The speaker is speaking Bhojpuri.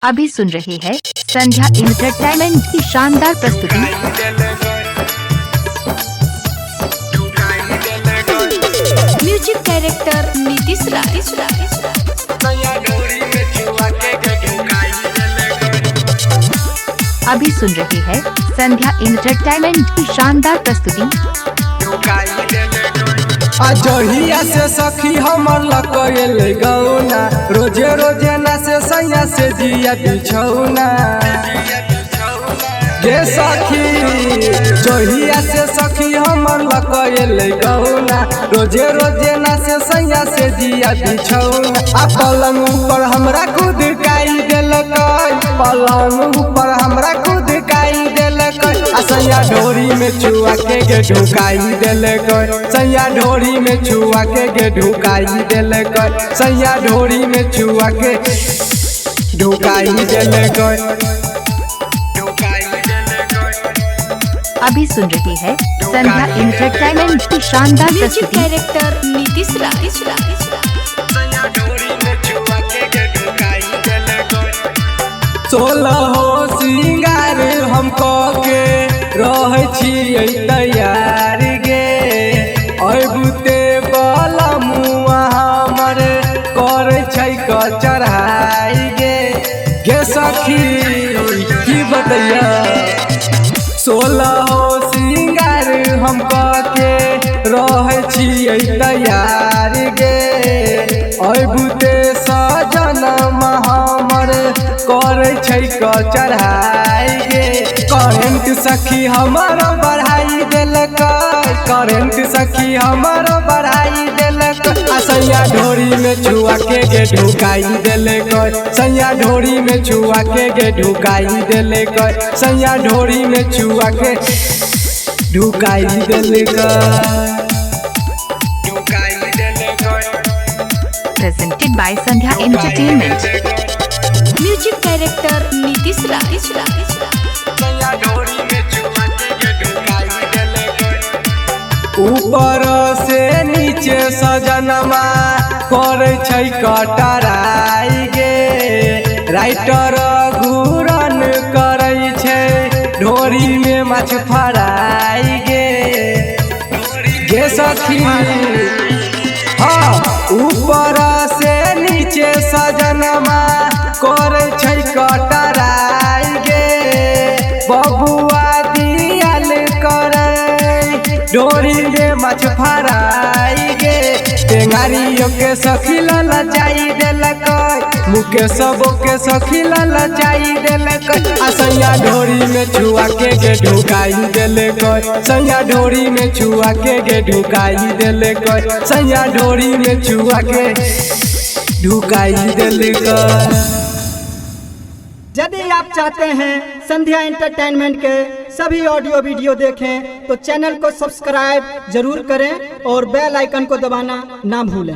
अभी सुन रहे हैं संध्या एंटरटेनमेंट की शानदार प्रस्तुति। म्यूजिक डायरेक्टर नीतीश राज। अभी सुन रहे हैं संध्या एंटरटेनमेंट की शानदार प्रस्तुति। अजहिया से सखी हमर लकयल गौना, रोजे रोजे ना से सैया से जिया बिछौना गे सखी। जहिया से सखी हमर लकयल गौना, रोजे रोजे ना से सैया से जिया बिछौना। आ पलंग ऊपर हमरा खुद काई देलक, पलंग ऊपर हमरा खुद काई देलक। आ सैया ढोरी में छुआ के गे ढुकाई देलक, सैया ढोरी में छुआ के गे ढुकाई देलक, सैया ढोरी में छुआ के ढुकाई देलक। अभी सुन रहे हैं संध्या एंटरटेनमेंट की शानदार म्यूजिक प्रस्तुति। डायरेक्टर नीतीश राज। 16 सिंगार हम के रहे छियै तैयार गे, अबुते बला मुआ हमर करे छै क चढ़ाई गे सखी की बतैया। 16 सिंगार हम के रहे छियै तैयार गे, अबुते सजन हमर करे छै क चढ़ाई गे। करेंट सखी हमर बढ़ाई देलक, करेंट सखी हमर बढ़ाई देलक। आ सैया ढोरी में छुआ के गे ढुकाई देलक, सैया ढोरी में छुआ के गे ढुकाई देलक, सैया ढोरी में छुआ के ढुकाई देलक। Presented by Sandhya entertainment. Music director Nitish Raj. ऊपर से नीचे सजनमा करे छै कटराई गे, राइटर घूरन करे छै ढोरी में माछ फराई गे सखी। हाँ ऊपर से नीचे सजनमा करे छै कटराई गे, बबुआ दियाल करे डोरी में मछ फराई गे। टेंगारियों के सखी ललचाई देलक, मुकेशबो के सखी ललचाई देलक। आ सैया ढोरी में छुआ के गे ढुकाई देलक, सैया ढोरी में छुआ के गे ढुकाई देलक, सैया ढोरी में छुआ के ढुकाई देलक। यदि आप चाहते हैं संध्या एंटरटेनमेंट के सभी ऑडियो वीडियो देखें तो चैनल को सब्सक्राइब जरूर करें और बेल आइकन को दबाना ना भूलें।